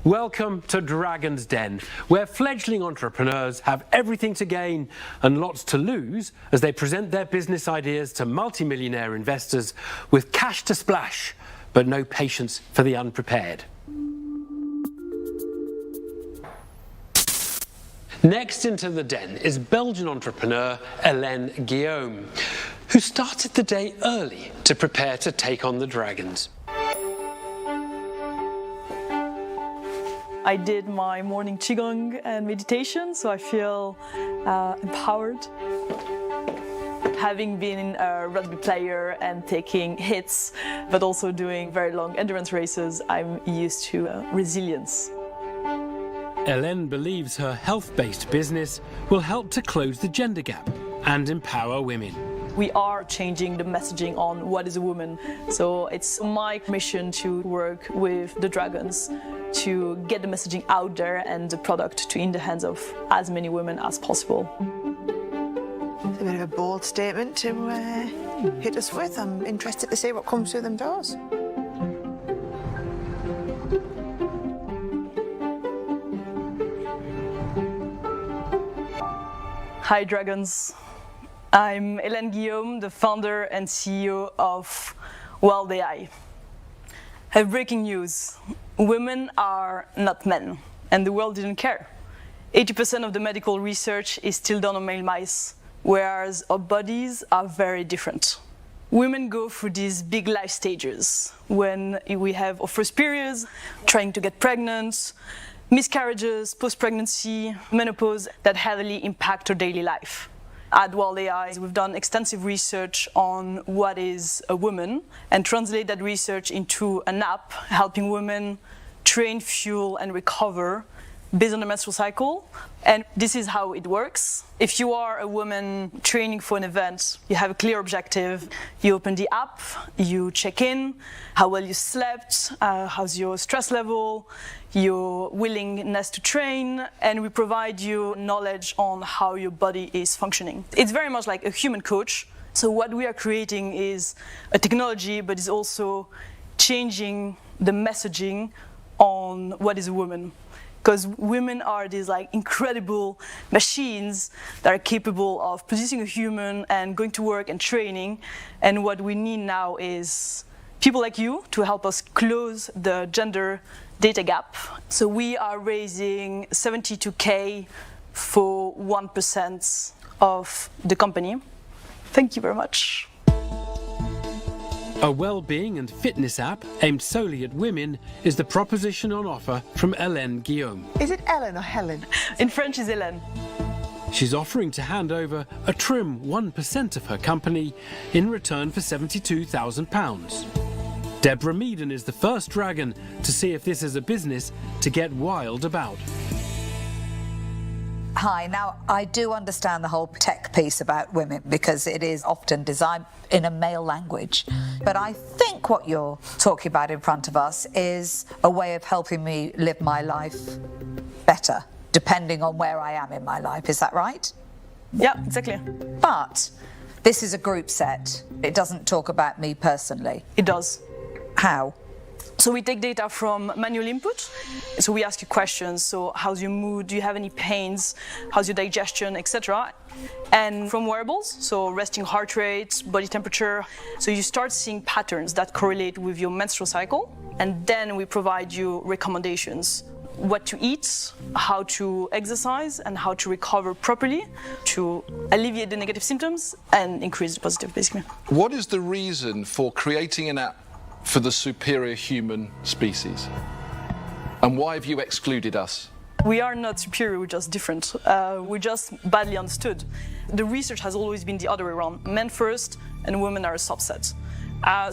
Welcome to Dragons Den, where fledgling entrepreneurs have everything to gain and lots to lose as they present their business ideas to multimillionaire investors with cash to splash, but no patience for the unprepared. Next into the den is Belgian entrepreneur Hélène Guillaume, who started the day early to prepare to take on the dragons. I did my morning qigong and meditation, so I feel empowered. Having been a rugby player and taking hits, but also doing very long endurance races, I'm used to resilience. Hélène believes her health-based business will help to close the gender gap and empower women. We are changing the messaging on what is a woman, so it's my mission to work with the dragons to get the messaging out there and the product to in the hands of as many women as possible. It's a bit of a bold statement to hit us with. I'm interested to see what comes through them doors. Hi Dragons, I'm Hélène Guillaume, the founder and CEO of WILD.AI. I have breaking news. Women are not men, and the world didn't care. 80% of the medical research is still done on male mice, whereas our bodies are very different. Women go through these big life stages when we have our first periods, trying to get pregnant, miscarriages, post-pregnancy, menopause that heavily impact our daily life. At WILD.AI, we've done extensive research on what is a woman and translate that research into an app helping women train, fuel, and recover based on the menstrual cycle. And this is how it works. If you are a woman training for an event, you have a clear objective. You open the app, you check in, how well you slept, how's your stress level, your willingness to train, and we provide you knowledge on how your body is functioning. It's very much like a human coach. So what we are creating is a technology, but is also changing the messaging on what is a woman. Because women are these incredible machines that are capable of producing a human and going to work and training. And what we need now is people like you to help us close the gender data gap. So we are raising 72K for 1% of the company. Thank you very much. A well-being and fitness app aimed solely at women is the proposition on offer from Hélène Guillaume. Is it Ellen or Helen? In French is Hélène. She's offering to hand over a trim 1% of her company in return for £72,000. Deborah Meaden is the first dragon to see if this is a business to get wild about. Hi, now I do understand the whole tech piece about women because it is often designed in a male language. But I think what you're talking about in front of us is a way of helping me live my life better, depending on where I am in my life. Is that right? Yeah, exactly. But this is a group set. It doesn't talk about me personally. It does. How? So we take data from manual input. So we ask you questions. So how's your mood? Do you have any pains? How's your digestion, etc. And from wearables, so resting heart rate, body temperature. So you start seeing patterns that correlate with your menstrual cycle. And then we provide you recommendations. What to eat, how to exercise, and how to recover properly to alleviate the negative symptoms and increase the positive, basically. What is the reason for creating an app for the superior human species? And why have you excluded us? We are not superior, we're just different. We're just badly understood. The research has always been the other way around. Men first and women are a subset.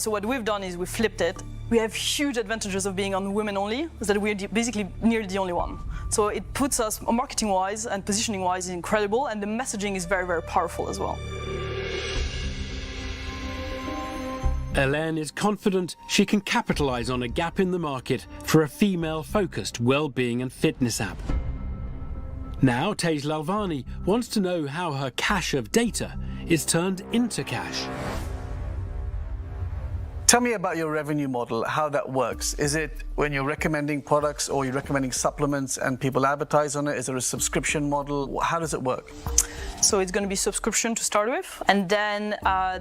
So what we've done is we flipped it. We have huge advantages of being on women only, is that we're basically nearly the only one. So it puts us, marketing-wise and positioning-wise, incredible, and the messaging is very, very powerful as well. Hélène is confident she can capitalise on a gap in the market for a female-focused well-being and fitness app. Now, Tej Lalvani wants to know how her cache of data is turned into cash. Tell me about your revenue model, how that works. Is it when you're recommending products or you're recommending supplements and people advertise on it? Is there a subscription model? How does it work? So it's going to be subscription to start with, and then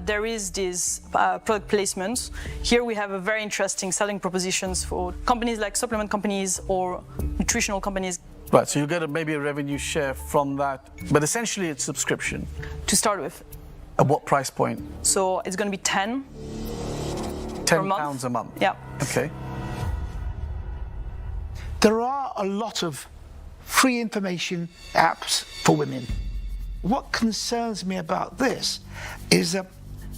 there is this product placement. Here we have a very interesting selling propositions for companies like supplement companies or nutritional companies. Right, so you get maybe a revenue share from that, but essentially it's subscription. To start with. At what price point? So it's going to be 10 £10 a month? Yeah. Okay. There are a lot of free information apps for women. What concerns me about this is that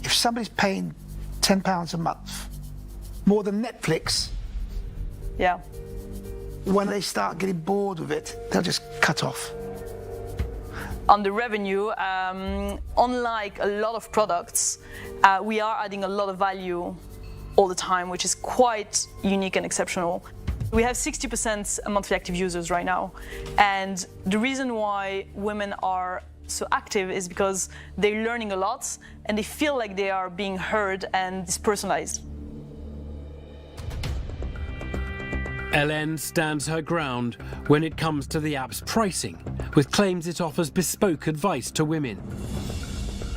if somebody's paying £10 a month, more than Netflix, Yeah. when they start getting bored of it, they'll just cut off. On the revenue, unlike a lot of products, we are adding a lot of value all the time, which is quite unique and exceptional. We have 60% monthly active users right now, and the reason why women are so active is because they're learning a lot and they feel like they are being heard and it's personalized. LN stands her ground when it comes to the app's pricing, with claims it offers bespoke advice to women.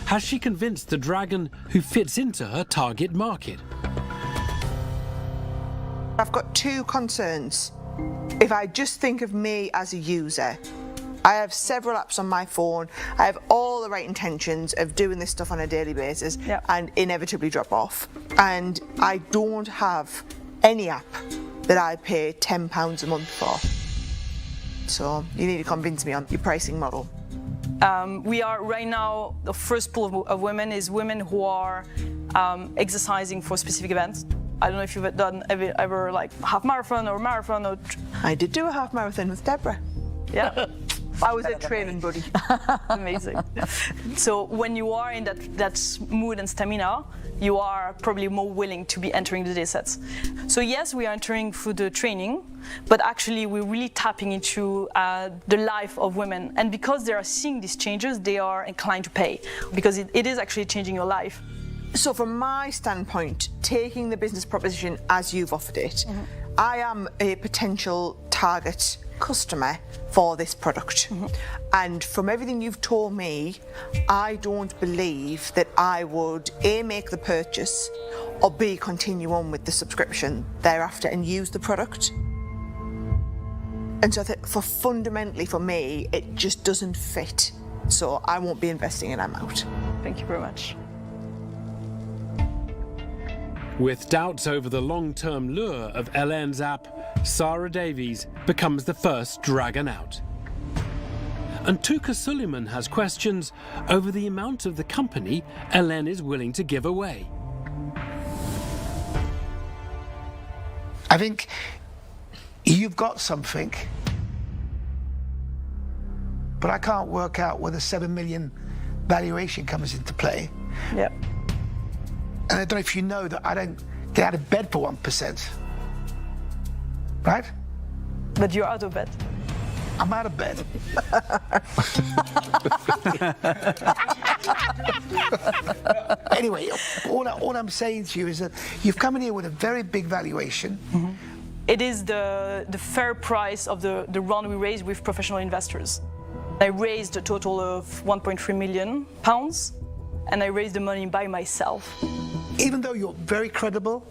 Has she convinced the dragon who fits into her target market? I've got two concerns. If I just think of me as a user, I have several apps on my phone. I have all the right intentions of doing this stuff on a daily basis and inevitably drop off. And I don't have any app that I pay £10 a month for. So you need to convince me on your pricing model. We are right now, the first pool of women is women who are exercising for specific events. I don't know if you've done ever like half marathon or marathon or... I did do a half marathon with Deborah. Yeah. I was a training buddy. Amazing. So when you are in that mood and stamina, you are probably more willing to be entering the day sets. So yes, we are entering through the training, but actually we're really tapping into the life of women. And because they are seeing these changes, they are inclined to pay, because it is actually changing your life. So from my standpoint, taking the business proposition as you've offered it, I am a potential target customer for this product. And from everything you've told me, I don't believe that I would A, make the purchase, or B, continue on with the subscription thereafter and use the product. And so I think fundamentally for me, it just doesn't fit. So I won't be investing and I'm out. Thank you very much. With doubts over the long-term lure of LN's app, Sarah Davies becomes the first dragon out. And Tuka Suleiman has questions over the amount of the company LN is willing to give away. I think you've got something, but I can't work out where the 7 million valuation comes into play. Yep. And I don't know if you know that I don't get out of bed for 1%. Right? But you're out of bed. I'm out of bed. Anyway, all I'm saying to you is that you've come in here with a very big valuation. It is the fair price of the round we raised with professional investors. I raised a total of £1.3 million, and I raised the money by myself. Even though you're very credible,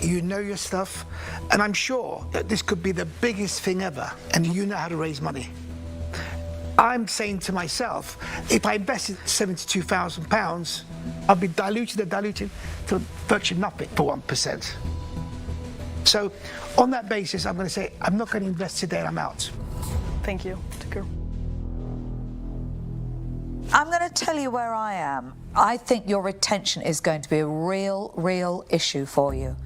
you know your stuff, and I'm sure that this could be the biggest thing ever, and you know how to raise money. I'm saying to myself, if I invested £72,000, I'll be diluted to virtually nothing for 1%. So on that basis, I'm going to say, I'm not going to invest today, and I'm out. Thank you. Take care. I'm going to tell you where I am. I think your retention is going to be a real issue for you.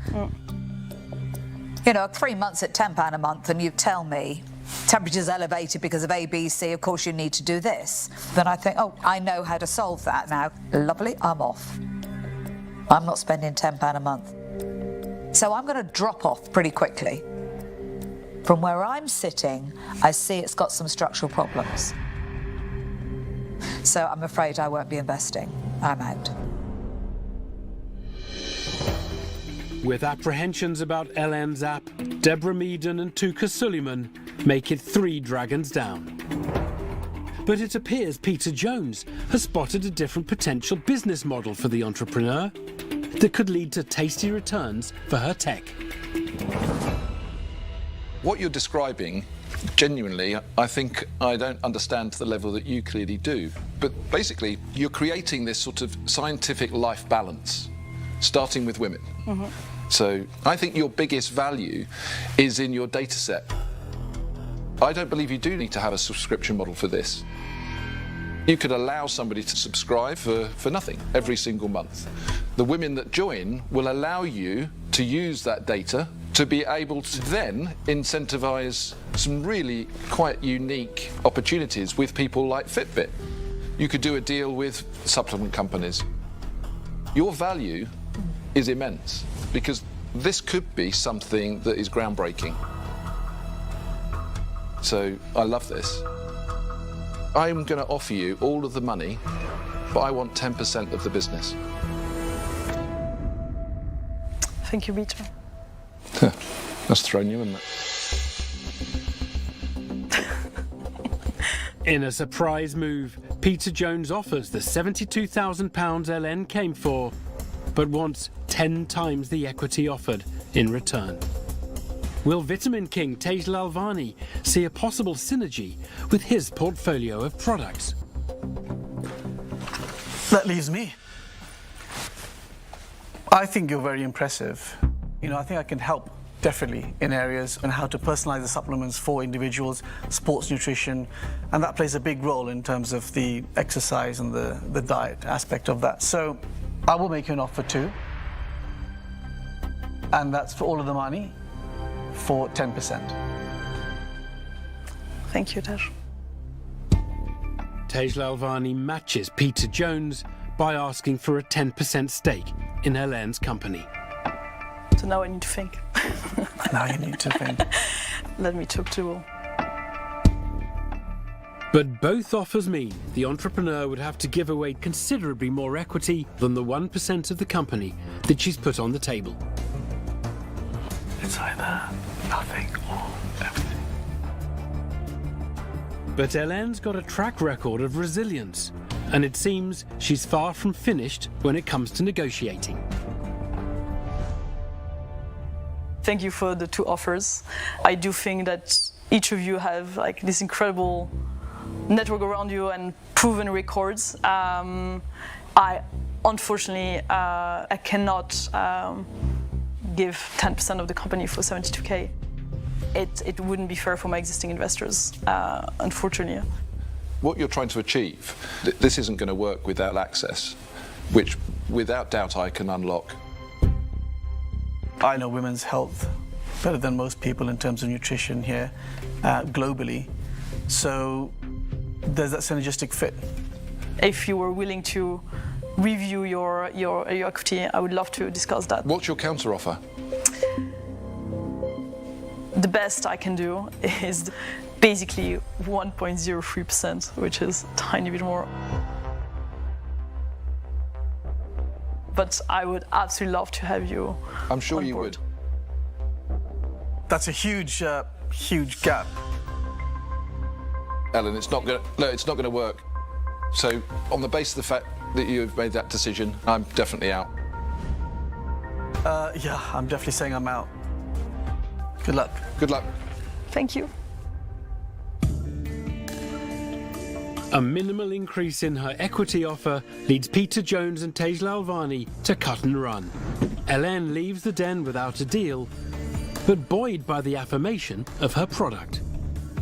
You know, 3 months at £10 a month and you tell me temperature's elevated because of A, B, C, of course you need to do this. Then I think, oh, I know how to solve that now. Lovely, I'm off. I'm not spending £10 a month. So I'm going to drop off pretty quickly. From where I'm sitting, I see it's got some structural problems. So I'm afraid I won't be investing. I'm out. With apprehensions about Ellen's app, Deborah Meaden and Tuka Suleiman make it 3 dragons down. But it appears Peter Jones has spotted a different potential business model for the entrepreneur that could lead to tasty returns for her tech. What you're describing, genuinely, I think I don't understand to the level that you clearly do. But basically, you're creating this sort of scientific life balance, starting with women. So I think your biggest value is in your data set. I don't believe you do need to have a subscription model for this. You could allow somebody to subscribe for nothing every single month. The women that join will allow you to use that data to be able to then incentivize some really quite unique opportunities with people like Fitbit. You could do a deal with supplement companies. Your value is immense because this could be something that is groundbreaking. So I love this. I'm going to offer you all of the money, but I want 10% of the business. Thank you, Peter. That's thrown you, isn't it? In a surprise move, Peter Jones offers the £72,000 LN came for, but wants 10 times the equity offered in return. Will Vitamin King Tej Lalvani see a possible synergy with his portfolio of products? That leaves me. I think you're very impressive. I think I can help definitely in areas on how to personalize the supplements for individuals, sports nutrition, and that plays a big role in terms of the exercise and the diet aspect of that. So I will make you an offer too, and that's for all of the money for 10%. Thank you, Tej. Tej Lalvani matches Peter Jones by asking for a 10% stake in Helen's company. So now I need to think. Now you need to think. Let me talk to Will. But both offers mean the entrepreneur would have to give away considerably more equity than the 1% of the company that she's put on the table. It's either nothing or everything. But Helen's got a track record of resilience, and it seems she's far from finished when it comes to negotiating. Thank you for the 2 offers. I do think that each of you have this incredible network around you and proven records. Unfortunately, I cannot give 10% of the company for 72K. It wouldn't be fair for my existing investors, unfortunately. What you're trying to achieve, this isn't going to work without access, which without doubt I can unlock. I know women's health better than most people in terms of nutrition here globally. So there's that synergistic fit. If you were willing to review your equity, I would love to discuss that. What's your counter offer? The best I can do is basically 1.03%, which is a tiny bit more. But I would absolutely love to have you. I'm sure on you board. would. That's a huge gap. Ellen, it's not going to work. So on the basis of the fact that you've made that decision, I'm definitely out. Yeah, I'm definitely saying I'm out. Good luck. Good luck. Thank you. A minimal increase in her equity offer leads Peter Jones and Tej Lalvani to cut and run. Hélène leaves the den without a deal, but buoyed by the affirmation of her product.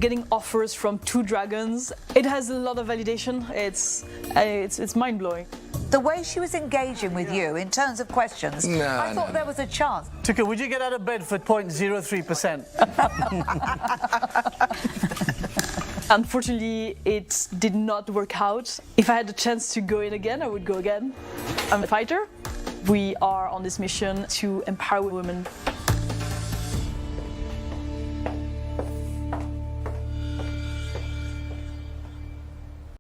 Getting offers from 2 dragons, it has a lot of validation. It's mind-blowing. The way she was engaging with you in terms of questions, I thought there was a chance. Tuka, would you get out of bed for 0.03%? Unfortunately, it did not work out. If I had the chance to go in again, I would go again. I'm a fighter. We are on this mission to empower women